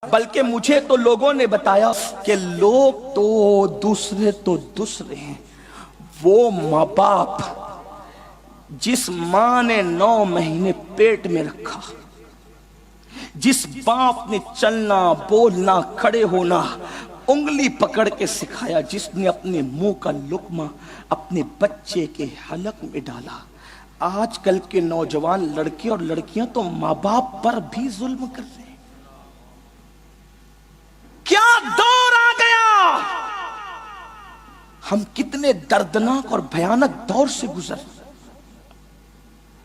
بلکہ مجھے تو لوگوں نے بتایا کہ لوگ تو دوسرے ہیں، وہ ماں باپ جس ماں نے 9 مہینے پیٹ میں رکھا، جس باپ نے چلنا بولنا کھڑے ہونا انگلی پکڑ کے سکھایا، جس نے اپنے منہ کا لقمہ اپنے بچے کے حلق میں ڈالا۔ آج کل کے نوجوان لڑکے اور لڑکیاں تو ماں باپ پر بھی ظلم کر رہے ہیں۔ کیا دور آ گیا، ہم کتنے دردناک اور بھیانک دور سے گزر رہے ہیں۔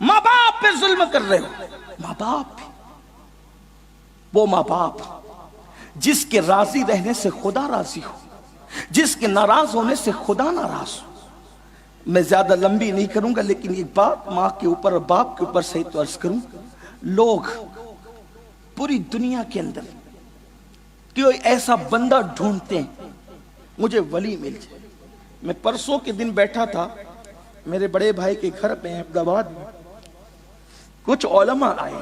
ماں باپ پہ ظلم کر رہے ہو، ماں باپ، وہ ماں باپ جس کے راضی رہنے سے خدا راضی ہو، جس کے ناراض ہونے سے خدا ناراض ہو۔ میں زیادہ لمبی نہیں کروں گا، لیکن ایک بات ماں کے اوپر اور باپ کے اوپر صحیح تو عرض کروں، لوگ پوری دنیا کے اندر کوئی ایسا بندہ ڈھونڈتے ہیں مجھے ولی مل جائے۔ میں پرسوں کے دن بیٹھا تھا میرے بڑے بھائی کے گھر پہ احمد آباد میں، کچھ علماء آئے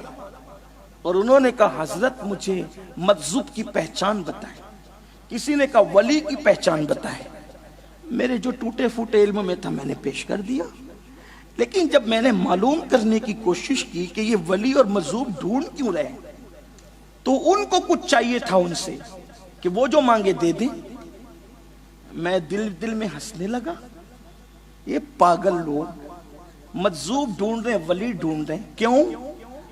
اور انہوں نے کہا حضرت مجھے مجذوب کی پہچان بتائیں، کسی نے کہا ولی کی پہچان بتائیں۔ میرے جو ٹوٹے پھوٹے علم میں تھا میں نے پیش کر دیا، لیکن جب میں نے معلوم کرنے کی کوشش کی کہ یہ ولی اور مجذوب ڈھونڈ کیوں رہے تو ان کو کچھ چاہیے تھا ان سے کہ وہ جو مانگے دے دیں۔ میں دل میں ہنسنے لگا، یہ پاگل لوگ مجذوب ڈھونڈ رہے ہیں، ولی ڈھونڈ رہے ہیں، کیوں؟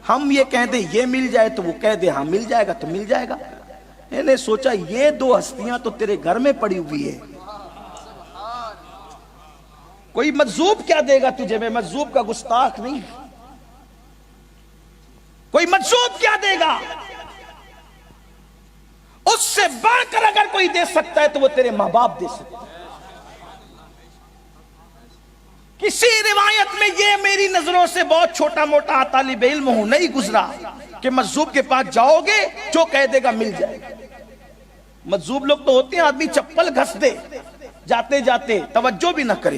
ہم یہ کہہ دیں یہ مل جائے تو وہ کہہ دے ہاں مل جائے گا تو مل جائے گا۔ میں نے سوچا یہ 2 ہستیاں تو تیرے گھر میں پڑی ہوئی ہے، کوئی مجذوب کیا دے گا تجھے؟ میں مجذوب کا گستاخ نہیں، کوئی مجذوب کیا دے گا؟ اس سے بڑھ کر اگر کوئی دے سکتا ہے تو وہ تیرے ماں باپ دے سکتا ہے۔ کسی روایت میں یہ میری نظروں سے بہت چھوٹا موٹا طالب علم ہوں نہیں گزرا کہ مجذوب کے پاس جاؤ گے جو کہہ دے گا مل جائے گا۔ مجذوب لوگ تو ہوتے ہیں آدمی چپل گھس دے جاتے جاتے توجہ بھی نہ کرے،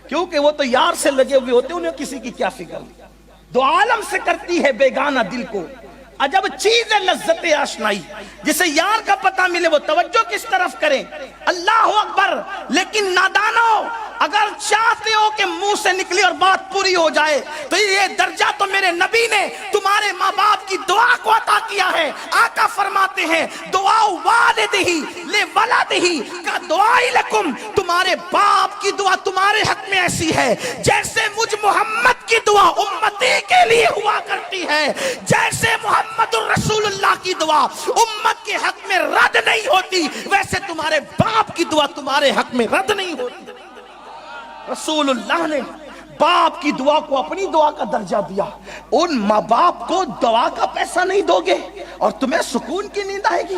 کیونکہ وہ تو یار سے لگے ہوئے ہوتے ہیں، انہیں کسی کی کیا فکر۔ دو عالم سے کرتی ہے بیگانہ دل کو عجب چیز ہے لذت آشنائی، جسے یار کا پتہ ملے وہ توجہ کس طرف کرے۔ اللہ اکبر۔ لیکن نادانو، اگر چاہتے ہو کہ منہ سے نکلی اور بات پوری ہو جائے تو یہ درجہ تو میرے نبی نے تمہارے ماں باپ کی دعا کو عطا کیا ہے۔ آقا فرماتے ہیں دعا والدہی لولدہی کا دعائی لکم، تمہارے باپ کی دعا تمہارے حق میں ایسی ہے جیسے مجھ محمد کی دعا امتی کے لیے ہوا کرتی ہے، جیسے محمد الرسول اللہ کی دعا امت کے حق میں رد نہیں ہوتی، ویسے تمہارے باپ کی دعا تمہارے حق میں رد نہیں ہوتی۔ رسول اللہ نے باپ کی دعا کو اپنی دعا کا درجہ دیا۔ ان ماں باپ کو دعا کا پیسہ نہیں دو گے اور تمہیں سکون کی نیند آئے گی؟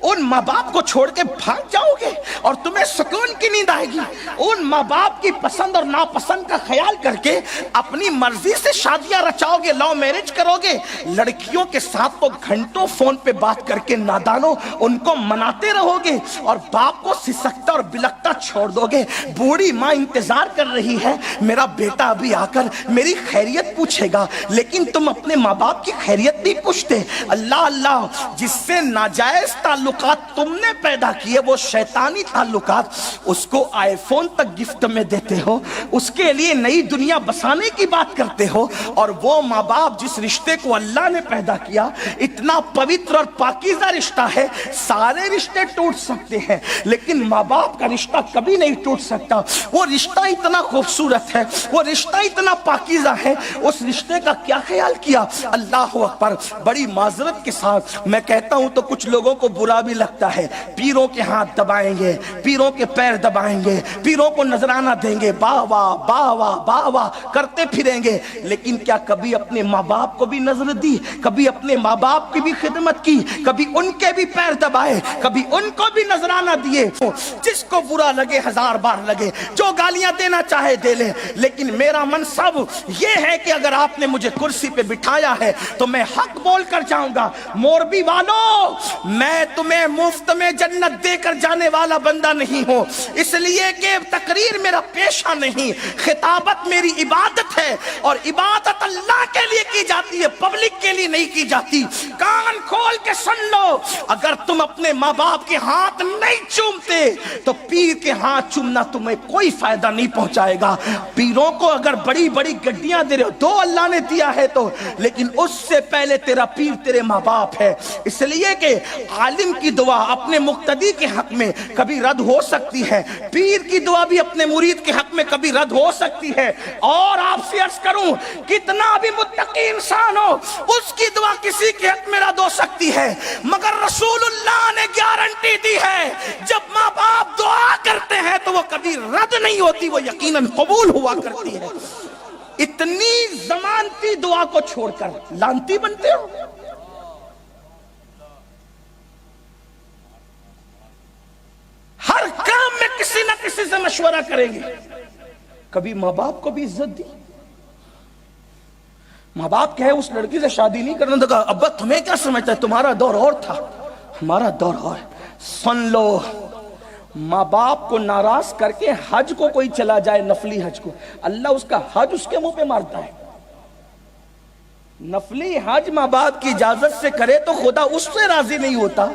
ان ماں باپ کو چھوڑ کے بھاگ جاؤ گے اور تمہیں سکون کی نیند آئے گی؟ ان ماں باپ کی پسند اور ناپسند کا خیال کر کے اپنی مرضی سے شادیاں رچاؤ گے، لو میرج کرو گے؟ لڑکیوں کے ساتھ تو گھنٹوں فون پہ بات کر کے نادانو ان کو مناتے رہو گے اور باپ کو سسکتا اور بلکتا چھوڑ دو گے۔ بوڑھی ماں انتظار کر رہی ہے میرا بیٹا ابھی آ کر میری خیریت پوچھے گا، لیکن تم اپنے ماں باپ کی خیریت نہیں پوچھتے۔ اللہ اللہ، جس سے ناجائز تعلقات تم نے پیدا کیے، وہ شیطانی تعلقات، اس کو آئی فون تک گفٹ میں دیتے ہو، اس کے لیے نئی دنیا بسانے کی بات کرتے ہو، اور وہ ماں باپ جس رشتے کو اللہ نے پیدا کیا اتنا پوتر اور پاکیزہ رشتہ ہے، سارے رشتے ٹوٹ سکتے ہیں لیکن ماں باپ کا رشتہ کبھی نہیں ٹوٹ سکتا۔ وہ رشتہ اتنا خوبصورت ہے، وہ رشتہ اتنا پاکیزہ ہے، اس رشتے کا کیا خیال کیا؟ اللہ اکبر۔ بڑی معذرت کے ساتھ میں کہتا ہوں تو کچھ لوگوں کو برا بھی لگتا ہے، پیروں کے ہاتھ دبائیں گے، پیروں کے پیر دبائیں گے، پیروں کو نذرانہ دیں گے، باوا باوا باوا کرتے پھریں گے، لیکن کیا کبھی اپنے ماں باپ کو بھی نظر دی؟ کبھی اپنے ماں باپ کی بھی خدمت کی؟ کبھی ان کے بھی پیر دبائے؟ کبھی ان کو بھی نذرانہ دیے؟ جس کو برا لگے 1000 بار لگے، جو گالیاں دینا چاہے دے لے، لیکن لیکن میرا منصب یہ ہے کہ اگر آپ نے مجھے کرسی پہ بٹھایا ہے تو میں حق بول کر جاؤں گا۔ موربی والو، میں تمہیں مفت میں جنت دے کر جانے والا بندہ نہیں ہوں، اس لیے کہ تقریر میرا پیشہ نہیں، خطابت میری عبادت ہے، اور عبادت اللہ کے لیے کی جاتی ہے، پبلک کے لیے نہیں کی جاتی۔ کان کھول کے سن لو، اگر تم اپنے ماں باپ کے ہاتھ نہیں چومتے تو پیر کے ہاتھ چومنا تمہیں کوئی فائدہ نہیں پہنچائے گا۔ پیروں کو اگر بڑی بڑی گڈیاں دے رہے ہو تو اللہ نے دیا ہے تو، لیکن اس سے پہلے تیرا پیر تیرے ماں باپ ہے، اس لیے کہ عالم کی دعا اپنے مقتدی کے حق میں کبھی رد ہو سکتی ہے، پیر کی دعا بھی اپنے مرید کے حق میں کبھی رد ہو سکتی ہے۔ اور آپ سے عرض کروں، کتنا بھی متقی انسان ہو، اس کی دعا کسی کے حق میں رد ہو سکتی ہے، مگر رسول اللہ نے گارنٹی دی ہے جب ماں باپ دعا کرتے ہیں تو وہ کبھی رد نہیں ہوتی، وہ یقیناً قبول ہوا کرتی ہے۔ اتنی ضمانتی دعا کو چھوڑ کر لانتی بنتے ہو۔ ہر کام میں کسی نہ کسی سے مشورہ کریں گے، کبھی ماں باپ کو بھی عزت دی۔ ماں باپ کہے اس لڑکی سے شادی نہیں کرنا، تو کہا ابا تمہیں کیا سمجھتا ہے، تمہارا دور اور تھا، ہمارا دور اور۔ سن لو، ماں باپ کو ناراض کر کے حج کو کوئی چلا جائے، نفلی حج کو، اللہ اس کا حج اس کے منہ پہ مارتا ہے۔ نفلی حج ماں باپ کی اجازت سے کرے تو خدا اس سے راضی نہیں ہوتا۔